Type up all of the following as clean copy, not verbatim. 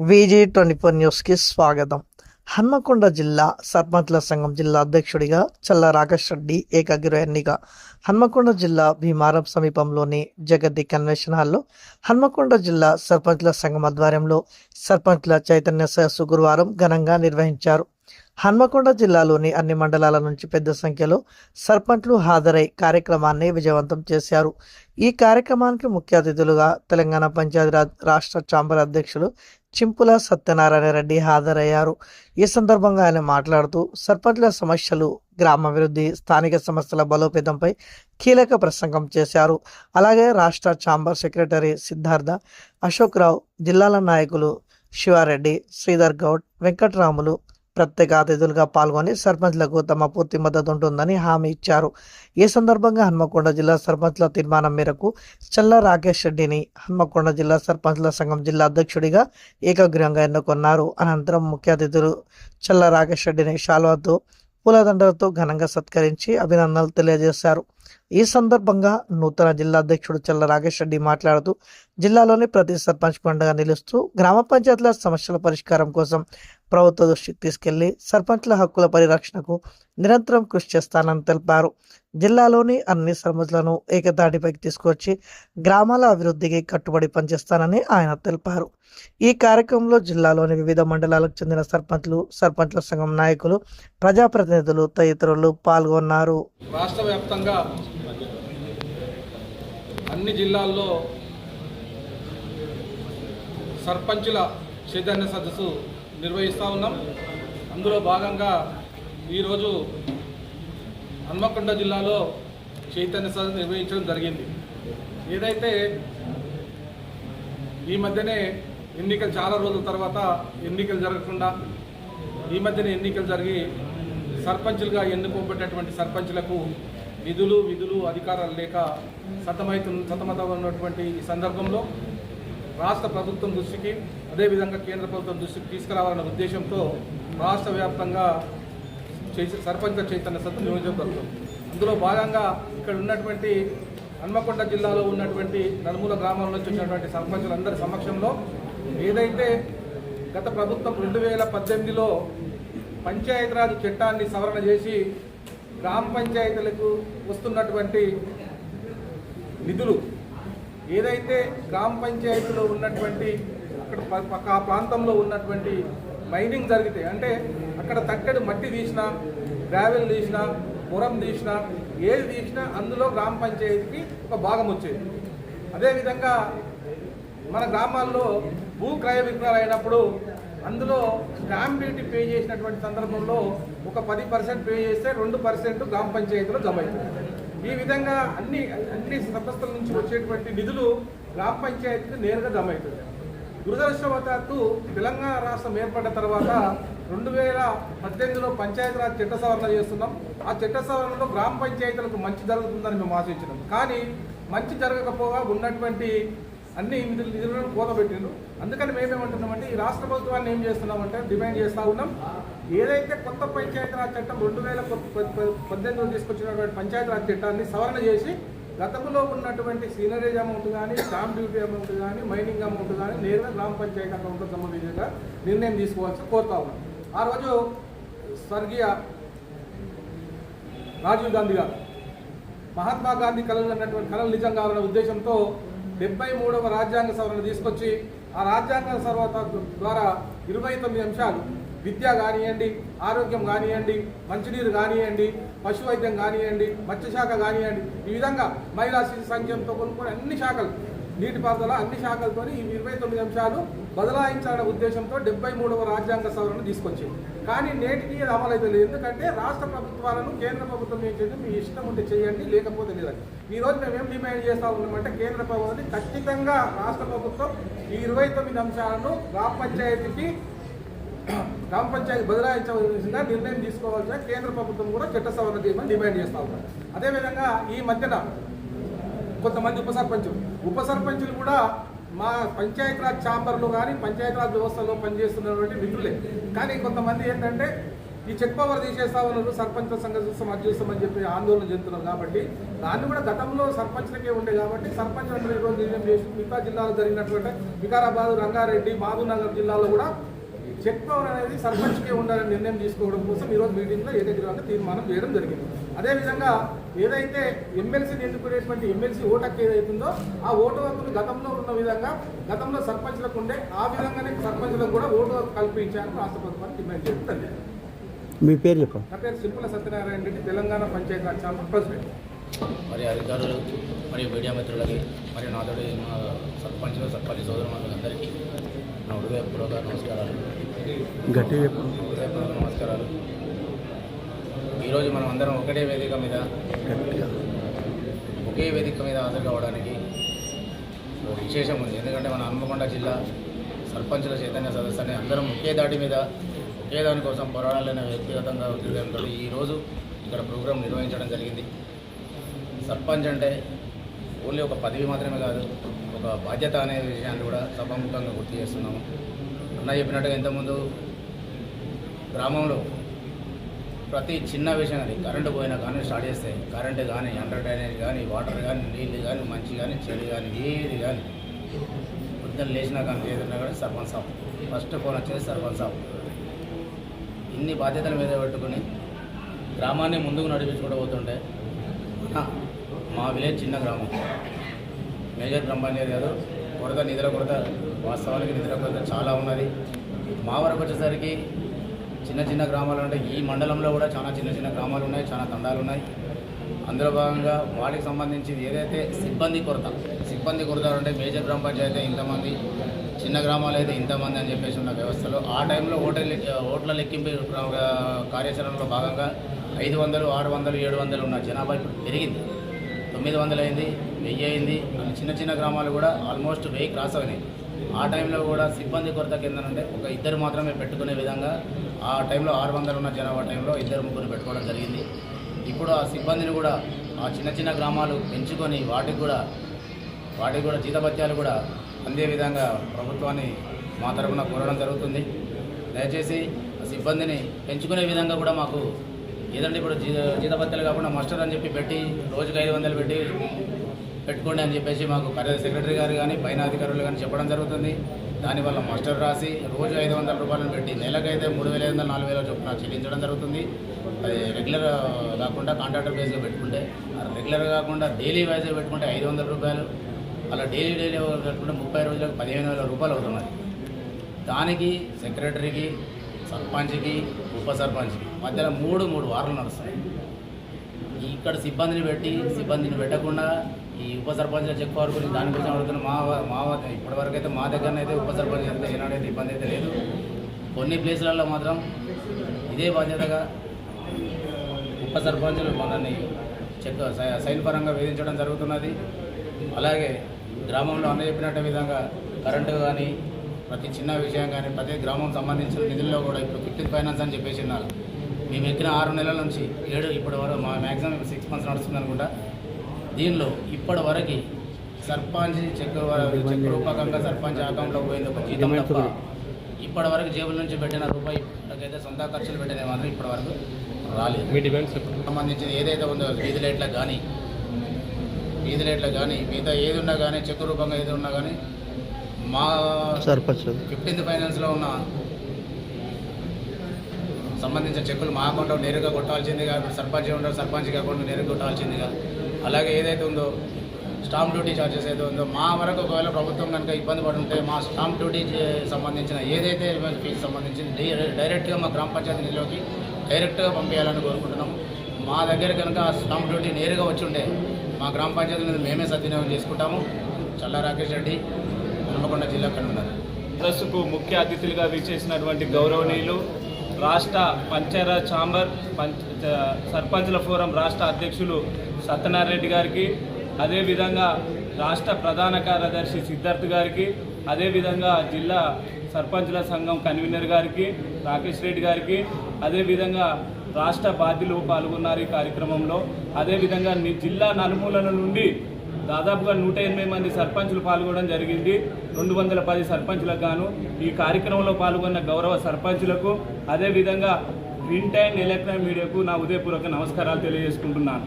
VG24 న్యూస్కి స్వాగతం. హన్మకొండ జిల్లా సర్పంచ్ల సంఘం జిల్లా అధ్యక్షుడిగా చల్ల రాకేష్ రెడ్డి ఏకగ్రీవ ఎన్నిక. హన్మకొండ జిల్లా భీమారం సమీపంలోని జగతి కన్వెన్షన్ హాల్లో హన్మకొండ జిల్లా సర్పంచ్ల సంఘం ఆధ్వర్యంలో సర్పంచ్ల చైతన్య సదస్సు గురువారం ఘనంగా నిర్వహించారు. హన్మకొండ జిల్లాలోని అన్ని మండలాల నుంచి పెద్ద సంఖ్యలో సర్పంచ్లు హాజరై కార్యక్రమాన్ని విజయవంతం చేశారు. ఈ కార్యక్రమానికి ముఖ్య అతిథులుగా తెలంగాణ పంచాయతీరాజ్ రాష్ట్ర ఛాంబర్ అధ్యక్షులు చింపుల సత్యనారాయణ రెడ్డి హాజరయ్యారు. ఈ సందర్భంగా ఆయన మాట్లాడుతూ సర్పంచ్ల సమస్యలు, గ్రామాభివృద్ధి, స్థానిక సంస్థల బలోపేతంపై కీలక ప్రసంగం చేశారు. అలాగే రాష్ట్ర ఛాంబర్ సెక్రటరీ సిద్ధార్థ, అశోక్ రావు, జిల్లాల నాయకులు శివారెడ్డి, శ్రీధర్ గౌడ్, వెంకట్రాములు ప్రత్యేక అతిథులుగా పాల్గొని సర్పంచ్లకు తమ పూర్తి మద్దతు ఉంటుందని హామీ ఇచ్చారు. ఈ సందర్భంగా హన్మకొండ జిల్లా సర్పంచ్ల తీర్మానం మేరకు చల్ల రాకేష్ రెడ్డిని హన్మకొండ జిల్లా సర్పంచ్ల సంఘం జిల్లా అధ్యక్షుడిగా ఏకగ్రీవంగా ఎన్నుకున్నారు. అనంతరం ముఖ్య అతిథులు చల్ల రాకేష్ రెడ్డిని శాల్వాతో, పూలదండలతో ఘనంగా సత్కరించి అభినందనలు తెలియజేశారు. ఈ సందర్భంగా నూతన జిల్లా అధ్యక్షుడు చల్ల రాకేష్ రెడ్డి మాట్లాడుతూ జిల్లాలోని ప్రతి సర్పంచ్ పండుగ నిలుస్తూ గ్రామ పంచాయతీల సమస్యల పరిష్కారం కోసం ప్రభుత్వ దృష్టికి తీసుకెళ్లి సర్పంచ్ల హక్కుల పరిరక్షణకు నిరంతరం కృషి చేస్తానని తెలిపారు. జిల్లాలోని అన్ని సర్పంచ్లను ఏకతాటిపైకి తీసుకొచ్చి గ్రామాల అభివృద్ధికి కట్టుబడి పనిచేస్తానని ఆయన తెలిపారు. ఈ కార్యక్రమంలో జిల్లాలోని వివిధ మండలాలకు చెందిన సర్పంచ్లు, సర్పంచ్ల సంఘం నాయకులు, ప్రజాప్రతినిధులు తదితరులు పాల్గొన్నారు. రాష్ట్ర వ్యాప్తంగా అన్ని జిల్లాల్లో సర్పంచుల చైతన్య సదస్సు నిర్వహిస్తూ ఉన్నాం. అందులో భాగంగా ఈరోజు హన్మకొండ జిల్లాలో చైతన్య సదస్సు నిర్వహించడం జరిగింది. ఏదైతే ఈ మధ్యనే ఎన్నికలు చాలా రోజుల తర్వాత ఎన్నికలు జరగకుండా ఈ మధ్యనే ఎన్నికలు జరిగి సర్పంచులుగా ఎన్నుకోబడినటువంటి సర్పంచులకు విధులు అధికారాలు లేక సతమతమైనటువంటి ఈ సందర్భంలో రాష్ట్ర ప్రభుత్వం దృష్టికి, అదేవిధంగా కేంద్ర ప్రభుత్వం దృష్టికి తీసుకురావాలన్న ఉద్దేశంతో రాష్ట్ర వ్యాప్తంగా సర్పంచ్ల చైతన్య సదస్సు నిర్వహించబడుతుంది. అందులో భాగంగా ఇక్కడ ఉన్నటువంటి హన్మకొండ జిల్లాలో ఉన్నటువంటి నలుమూల గ్రామాల నుంచి వచ్చినటువంటి సర్పంచులందరి సమక్షంలో ఏదైతే గత ప్రభుత్వం 2018లో పంచాయతీరాజ్ చట్టాన్ని సవరణ చేసి గ్రామ పంచాయతీలకు వస్తున్నటువంటి నిధులు, ఏదైతే గ్రామ పంచాయతీలో ఉన్నటువంటి అక్కడ ఆ ప్రాంతంలో ఉన్నటువంటి మైనింగ్ జరిగితే, అంటే అక్కడ తట్టెడు మట్టి తీసినా, గ్రావెల్ తీసినా, మురం తీసినా, ఏది తీసినా అందులో గ్రామ పంచాయతీకి ఒక భాగం వచ్చేది. అదేవిధంగా మన గ్రామాల్లో భూ క్రయ విక్రయాలు అయినప్పుడు అందులో స్టాంప్ డ్యూటీ పే చేసినటువంటి సందర్భంలో ఒక 10% పే చేస్తే 2% గ్రామ పంచాయతీలో జమ అవుతుంది. ఈ విధంగా అన్ని సంస్థల నుంచి వచ్చేటువంటి నిధులు గ్రామ పంచాయతీకి నేరుగా జమ అవుతుంది. దురదృష్టవశాత్తు తెలంగాణ రాష్ట్రం ఏర్పడిన తర్వాత 2018లో పంచాయతీరాజ్ చట్ట సవరణ చేస్తున్నాం. ఆ చట్ట సవరణలో గ్రామ పంచాయతీలకు మంచి జరుగుతుందని మేము ఆశించినాం. కానీ మంచి జరగకపోగా ఉన్నటువంటి అన్ని నిధులను కోతపెట్టిండ్రు. అందుకని మేమేమంటున్నామంటే ఈ రాష్ట్ర ప్రభుత్వాన్ని ఏం చేస్తున్నామంటే డిమాండ్ చేస్తూ ఉన్నాం. ఏదైతే కొత్త పంచాయతీరాజ్ చట్టం 2018లో తీసుకొచ్చినటువంటి పంచాయతీరాజ్ చట్టాన్ని సవరణ చేసి గతంలో ఉన్నటువంటి సీనరేజ్ అమౌంట్ కానీ, స్టాంప్ డ్యూటీ అమౌంట్ కానీ, మైనింగ్ అమౌంట్ కానీ నేరుగా గ్రామ పంచాయతీ అకౌంట్తో సంబంధించిన నిర్ణయం తీసుకోవాల్సి కోరుతా ఉన్నాం. ఆ రోజు స్వర్గీయ రాజీవ్ గాంధీ గారు మహాత్మా గాంధీ కళలు నిజం కావాలనే ఉద్దేశంతో 73వ రాజ్యాంగ సవరణ తీసుకొచ్చి ఆ రాజ్యాంగ సవరణ ద్వారా 29 అంశాలు, విద్య కానివ్వండి, ఆరోగ్యం కానివ్వండి, మంచినీరు కానివ్వండి, పశు వైద్యం కానివ్వండి, మత్స్యశాఖ కానివ్వండి, ఈ విధంగా మహిళా శిశు సంక్షేమంతో కొనుక్కొని అన్ని శాఖలు, నీటిపారుదల అన్ని శాఖలతో ఈ 29 అంశాలు బదలాయించాలనే ఉద్దేశంతో 73వ రాజ్యాంగ సవరణ తీసుకొచ్చింది. కానీ నేటికి అది అమలు అయితే లేదు. ఎందుకంటే రాష్ట్ర ప్రభుత్వాలను కేంద్ర ప్రభుత్వం ఏం చేయండి, మీ ఇష్టం ఉంటే చేయండి, లేకపోతే లేదండి. ఈరోజు మేము ఏం డిమాండ్ చేస్తూ ఉన్నామంటే కేంద్ర ప్రభుత్వాన్ని ఖచ్చితంగా రాష్ట్ర ప్రభుత్వం ఈ 29 అంశాలను గ్రామ పంచాయతీ బదలాయించవలసిందిగా నిర్ణయం తీసుకోవాల్సిన కేంద్ర ప్రభుత్వం కూడా చట్ట సవరణ చేయమని డిమాండ్ చేస్తూ ఉన్నారు. అదేవిధంగా ఈ మధ్యన కొంతమంది ఉప సర్పంచులు కూడా మా పంచాయతీరాజ్ ఛాంబర్లో కానీ పంచాయతీరాజ్ వ్యవస్థలో పనిచేస్తున్నటువంటి మిత్రులే. కానీ కొంతమంది ఏంటంటే ఈ చెక్ పవర్ తీసేస్తా ఉన్నారు, సర్పంచ్ సంఘ చూస్తాం అది చూస్తామని చెప్పి ఆందోళన చెందుతున్నారు. కాబట్టి దాన్ని కూడా గతంలో సర్పంచ్లకే ఉండే కాబట్టి సర్పంచ్ అందరూ ఈరోజు నిర్ణయం చేసి మిగతా జిల్లాలో జరిగినటువంటి వికారాబాద్, రంగారెడ్డి, మహబూబ్నగర్ జిల్లాలో కూడా చెక్ పవర్ అనేది సర్పంచ్కే ఉండాలని నిర్ణయం తీసుకోవడం కోసం ఈరోజు మీటింగ్లో ఏకగ్రీవంగా తీర్మానం చేయడం జరిగింది. అదేవిధంగా ఏదైతే ఎమ్మెల్సీని ఎన్నుకునేటువంటి ఎమ్మెల్సీ ఓటు హక్కు ఏదైతుందో ఆ ఓటు హక్కును గతంలో ఉన్న విధంగా గతంలో సర్పంచ్లకు ఉండే ఆ విధంగానే సర్పంచ్లకు కూడా ఓటు హక్కు కల్పించాలని రాష్ట్ర ప్రభుత్వాన్ని డిమాండ్ చేయడం జరిగింది. మీ పేరు చెప్పండి. నా పేరు సింపుల సత్యనారాయణ రెడ్డి, తెలంగాణ పంచాయతీరాజ్ శాఖ ప్రెసిడెంట్. మరి అధికారులు మరియు మీడియా మిత్రులకి మరియు నాతోటి మా సర్పంచ్ సోదరులందరికీ నా హృదయపూర్వక నమస్కారాలు. హృదయపూర్వక నమస్కారాలు. ఈరోజు మనం అందరం ఒకే వేదిక మీద హాజరు కావడానికి ఒక విశేషం ఉంది. ఎందుకంటే మన హన్మకొండ జిల్లా సర్పంచుల చైతన్య సదస్సు అని అందరం ఒకే దాటి మీద ఒకే దానికోసం పోరాడాలనే వ్యక్తిగతంగా ఉద్దేశంతో ఈరోజు ఇక్కడ ప్రోగ్రాం నిర్వహించడం జరిగింది. సర్పంచ్ అంటే ఓన్లీ ఒక పదవి మాత్రమే కాదు, ఒక బాధ్యత అనే విషయాన్ని కూడా సభాముఖంగా గుర్తు చేస్తున్నాము. అన్న చెప్పినట్టుగా ఇంతకుముందు గ్రామంలో ప్రతి చిన్న విషయం, అది కరెంటు పోయినా కానీ స్టార్ట్ చేస్తే కరెంటు కానీ, అండర్ డ్రైనేజ్ కానీ, వాటర్ కానీ, నీళ్ళు కానీ, మంచి కానీ, చెడు కానీ, ఏది కానీ పొద్దున్న లేచినా కానీ ఏదైనా కానీ సర్పంచ్ సాబ్ ఫస్ట్ ఫోన్ వచ్చేది సర్పంచ్ సాబ్. ఇన్ని బాధ్యతల మీద పెట్టుకుని గ్రామాన్ని ముందుకు నడిపించుకుంటూ పోతుంటే మా విలేజ్ చిన్న గ్రామం, మేజర్ గ్రామ పంచాయతీ కాదు, నిధుల కొరత, వాస్తవానికి నిధుల కొరత చాలా ఉన్నది. మా వరకు వచ్చేసరికి చిన్న చిన్న గ్రామాలు అంటే ఈ మండలంలో కూడా చాలా చిన్న చిన్న గ్రామాలు ఉన్నాయి, చాలా తండాలు ఉన్నాయి. అందులో భాగంగా వాటికి సంబంధించి ఏదైతే సిబ్బంది కొరత అంటే మేజర్ గ్రామ పంచాయతీ ఇంతమంది, చిన్న గ్రామాలు అయితే ఇంతమంది అని చెప్పేసి ఉన్న వ్యవస్థలో ఆ టైంలో ఓట్ల లెక్కింపు కార్యాచరణలో భాగంగా 500, 600, 700 ఉన్న జనాభా ఇప్పుడు పెరిగింది, 900 అయింది, 1000 అయింది. చిన్న చిన్న గ్రామాలు కూడా ఆల్మోస్ట్ 1000 క్రాస్ అయినాయి. ఆ టైంలో కూడా సిబ్బంది కొరత కింద అంటే ఒక ఇద్దరు మాత్రమే పెట్టుకునే విధంగా ఆ టైంలో 600 ఉన్న జనాభా టైంలో 2-3 పెట్టుకోవడం జరిగింది. ఇప్పుడు ఆ సిబ్బందిని కూడా ఆ చిన్న చిన్న గ్రామాలు పెంచుకొని వాటికి కూడా జీతభత్యాలు కూడా అందే విధంగా ప్రభుత్వాన్ని మా తరఫున కోరడం జరుగుతుంది. దయచేసి సిబ్బందిని పెంచుకునే విధంగా కూడా మాకు ఏదంటే ఇప్పుడు జీతభత్యాలు కాకుండా మాస్టర్ అని చెప్పి పెట్టి రోజుకి 500 పెట్టుకోండి అని చెప్పేసి మాకు సెక్రటరీ గారు కానీ పైన అధికారులు కానీ చెప్పడం జరుగుతుంది. దానివల్ల మాస్టర్ రాసి రోజు 500 రూపాయలను పెట్టి నెలకైతే 3,500, 4,000 చొప్పున చెల్లించడం జరుగుతుంది. అది రెగ్యులర్ కాకుండా కాంట్రాక్టర్ బేస్గా పెట్టుకుంటే, రెగ్యులర్ కాకుండా డైలీ వైజ్గా పెట్టుకుంటే 500 రూపాయలు, అలా డైలీ పెట్టుకుంటే 30 రోజులకు 15,000 రూపాయలు అవుతున్నది. దానికి సెక్రటరీకి, సర్పంచ్కి, ఉప సర్పంచ్కి మధ్యలో 3 వారాలు నడుస్తాయి. ఇక్కడ సిబ్బందిని పెట్టకుండా ఈ ఉప సర్పంచ్ల చెక్ పవర్ గురించి దాని గురించి అడుగుతున్న మా ఇప్పటివరకు అయితే మా దగ్గరనైతే ఉప సర్పంచ్ అయితే ఏనాడైతే ఇబ్బంది అయితే లేదు. కొన్ని ప్లేసులలో మాత్రం ఇదే బాధ్యతగా ఉప సర్పంచులు మనల్ని సైన్ పరంగా వేధించడం జరుగుతున్నది. అలాగే గ్రామంలో అన్న చెప్పినట్టు విధంగా కరెంటు కానీ, ప్రతి చిన్న విషయం కానీ, ప్రతి గ్రామం సంబంధించిన నిధుల్లో కూడా ఇప్పుడు 15 ఫైనాన్స్ అని చెప్పేసి ఉన్నారు. మేము ఎక్కిన 6 నెలల నుంచి 7 ఇప్పటి వరకు మా మ్యాక్సిమం 6 months నడుస్తుంది అనుకుంటా. దీనిలో ఇప్పటి వరకు సర్పంచ్ చెక్ రూపకంగా సర్పంచ్ అకౌంట్లోకి పోయింది ఒక జీతం తప్ప ఇప్పటి వరకు జేబుల నుంచి పెట్టిన రూపాయి అయితే సొంత ఖర్చులు పెట్టిన మాత్రం ఇప్పటి వరకు రాలేదు. మీ డిమాండ్స్ సంబంధించి ఏదైతే ఉందో వీధి లైట్లకు కానీ మిగతా ఏది ఉన్నా కానీ చెక్ రూపంగా ఏది ఉన్నా కానీ మా సర్పంచ్ 15th ఫైనాన్స్లో ఉన్న సంబంధించిన చెక్కులు మా అకౌంట్లో నేరుగా కొట్టాల్సిందిగా, సర్పంచ్ ఉంటారు సర్పంచ్ అకౌంట్ నేరుగా కొట్టాల్సిందిగా. అలాగే ఏదైతే ఉందో స్టాంప్ డ్యూటీ ఛార్జెస్ ఏదో ఉందో మా వరకు ఒకవేళ ప్రభుత్వం కనుక ఇబ్బంది పడి ఉంటే మా స్టాంప్ డ్యూటీ సంబంధించిన ఏదైతే ఫీజు సంబంధించింది డైరెక్ట్గా మా గ్రామ పంచాయతీ నిధిలోకి డైరెక్ట్గా పంపించాలని కోరుకుంటున్నాం. మా దగ్గర కనుక ఆ స్టాంప్ డ్యూటీ నేరుగా వచ్చి ఉంటే మా గ్రామ పంచాయతీ మీద మేమే సద్వినియోగం చేసుకుంటాము. చల్లా రాకేష్ రెడ్డి, హన్మకొండ జిల్లా కన్వీనర్. సదస్సుకు ముఖ్య అతిథులుగా విచ్చేసినటువంటి గౌరవనీయులు రాష్ట్ర పంచాయత్ ఛాంబర్ సర్పంచుల ఫోరం రాష్ట్ర అధ్యక్షులు సత్యనారాయణ రెడ్డి గారికి, అదేవిధంగా రాష్ట్ర ప్రధాన కార్యదర్శి సిద్ధార్థ్ గారికి, అదేవిధంగా జిల్లా సర్పంచుల సంఘం కన్వీనర్ గారికి రాకేష్ రెడ్డి గారికి, అదేవిధంగా రాష్ట్ర బాధ్యులు పాల్గొన్నారు ఈ కార్యక్రమంలో. అదేవిధంగా జిల్లా నలుమూలల నుండి దాదాపుగా 180 మంది సర్పంచులు పాల్గొనడం జరిగింది. 210 సర్పంచులకు గాను ఈ కార్యక్రమంలో పాల్గొన్న గౌరవ సర్పంచులకు, అదేవిధంగా ప్రింట్ అండ్ ఎలక్ట్రానిక్ మీడియాకు నా ఉదయపూర్వక నమస్కారాలు తెలియజేసుకుంటున్నాను.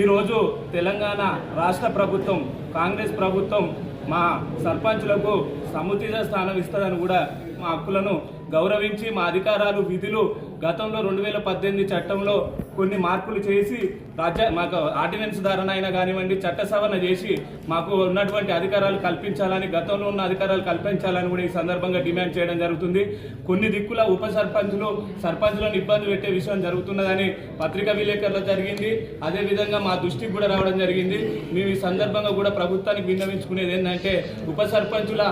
ఈరోజు తెలంగాణ రాష్ట్ర ప్రభుత్వం, కాంగ్రెస్ ప్రభుత్వం మా సర్పంచులకు సముచిత స్థానం ఇస్తుందని కూడా మా హక్కులను గౌరవించి మా అధికారాలు విధులు గతంలో 2018 చట్టంలో కొన్ని మార్పులు చేసి మాకు ఆర్డినెన్స్ ధారణ అయినా కానివ్వండి చట్ట సవరణ చేసి మాకు ఉన్నటువంటి అధికారాలు కల్పించాలని గతంలో ఉన్న అధికారాలు కల్పించాలని కూడా ఈ సందర్భంగా డిమాండ్ చేయడం జరుగుతుంది. కొన్ని దిక్కుల ఉప సర్పంచులను ఇబ్బంది పెట్టే విషయం జరుగుతున్నదని పత్రికా విలేకరులు జరిగింది. అదేవిధంగా మా దృష్టికి కూడా రావడం జరిగింది. మేము ఈ సందర్భంగా కూడా ప్రభుత్వానికి విన్నవించుకునేది ఏంటంటే ఉప సర్పంచుల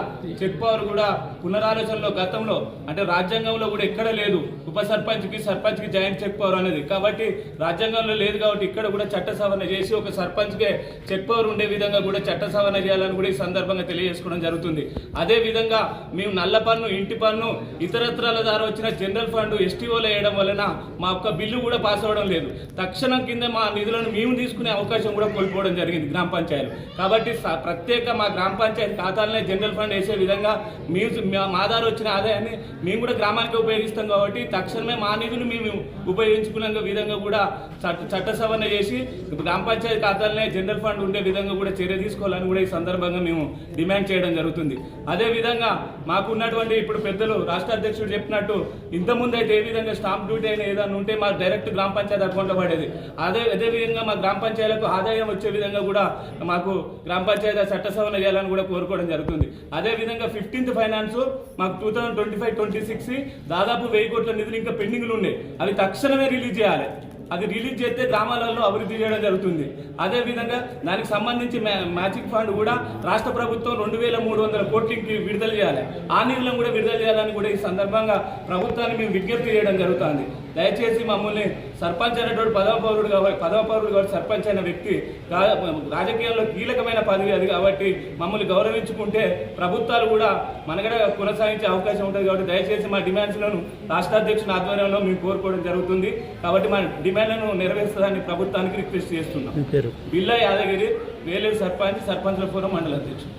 చెక్ పవర్ కూడా పునరాలోచనలో గతంలో అంటే రాజ్యాంగంలో కూడా ఎక్కడ లేదు ఉప సర్పంచ్కి జాయింట్ చెక్ పవర్ అనేది. కాబట్టి రాజ్యాంగంలో లేదు కాబట్టి ఇక్కడ కూడా చట్ట సవరణ చేసి ఒక సర్పంచ్కే చెక్ పవర్ ఉండే విధంగా కూడా చట్ట సవరణ చేయాలని కూడా ఈ సందర్భంగా తెలియజేసుకోవడం జరుగుతుంది. అదేవిధంగా మేము నల్ల పన్ను, ఇంటి పన్ను, ఇతరత్రాల ద్వారా వచ్చిన జనరల్ ఫండ్ ఎస్టీఓలో వేయడం వలన మా యొక్క బిల్లు కూడా పాస్ అవ్వడం లేదు. తక్షణం కింద మా నిధులను మేము తీసుకునే అవకాశం కూడా కోల్పోవడం జరిగింది గ్రామ పంచాయతీలు. కాబట్టి ప్రత్యేక మా గ్రామ పంచాయతీ ఖాతాలనే జనరల్ ఫండ్ వేసే విధంగా మా ద్వారా వచ్చిన ఆదాయాన్ని మేము కూడా గ్రామానికి ఉపయోగిస్తాం కాబట్టి తక్షణమే మా నిధులు మేము ఉపయోగించుకునే విధంగా కూడా చట్ట సవరణ చేసి గ్రామ పంచాయతీ ఖాతాలనే జనరల్ ఫండ్ ఉండే విధంగా కూడా చర్య తీసుకోవాలని కూడా ఈ సందర్భంగా మేము డిమాండ్ చేయడం జరుగుతుంది. అదేవిధంగా మాకు ఉన్నటువంటి ఇప్పుడు పెద్దలు రాష్ట్ర అధ్యక్షుడు చెప్పినట్టు ఇంతకుముందు అయితే ఏ విధంగా స్టాంప్ డ్యూటీ అయినా ఏదైనా ఉంటే మాకు డైరెక్ట్ గ్రామ పంచాయతీ అకౌంట్లో పడేది. అదేవిధంగా మా గ్రామ పంచాయతీలకు ఆదాయం వచ్చే విధంగా కూడా మాకు గ్రామ పంచాయతీ చట్ట సవరణ చేయాలని కూడా కోరుకోవడం జరుగుతుంది. అదేవిధంగా 15th ఫైనాన్స్ మాకు 2025-26 దాదాపు 1000 కోట్ల నిధులు ఇంకా పెండింగ్లు ఉన్నాయి. అవి తక్షణమే రిలీజ్ చేయాలి. అది రిలీజ్ చేస్తే గ్రామాలలో అభివృద్ధి చేయడం జరుగుతుంది. అదేవిధంగా దానికి సంబంధించి మ్యాచింగ్ ఫండ్ కూడా రాష్ట్ర ప్రభుత్వం 2300 కోట్లకి విడుదల చేయాలి. ఆ నిధులను కూడా విడుదల చేయాలని కూడా ఈ సందర్భంగా ప్రభుత్వాన్ని మేము విజ్ఞప్తి చేయడం జరుగుతుంది. దయచేసి మమ్మల్ని సర్పంచ్ అనేటువంటి పదవ పౌరుడు కాబట్టి సర్పంచ్ అయిన వ్యక్తి రాజకీయాల్లో కీలకమైన పదవి అది కాబట్టి మమ్మల్ని గౌరవించుకుంటే ప్రభుత్వాలు కూడా మనగడ కొనసాగించే అవకాశం ఉంటుంది. కాబట్టి దయచేసి మా డిమాండ్స్లను రాష్ట్ర అధ్యక్షుని ఆధ్వర్యంలో మేము కోరుకోవడం జరుగుతుంది. కాబట్టి మా డిమాండ్లను నెరవేర్చడానికి ప్రభుత్వానికి రిక్వెస్ట్ చేస్తున్నాం. బిల్లా యాదగిరి, వేలేరు సర్పంచ్ల ఫోరం మండల అధ్యక్షుడు.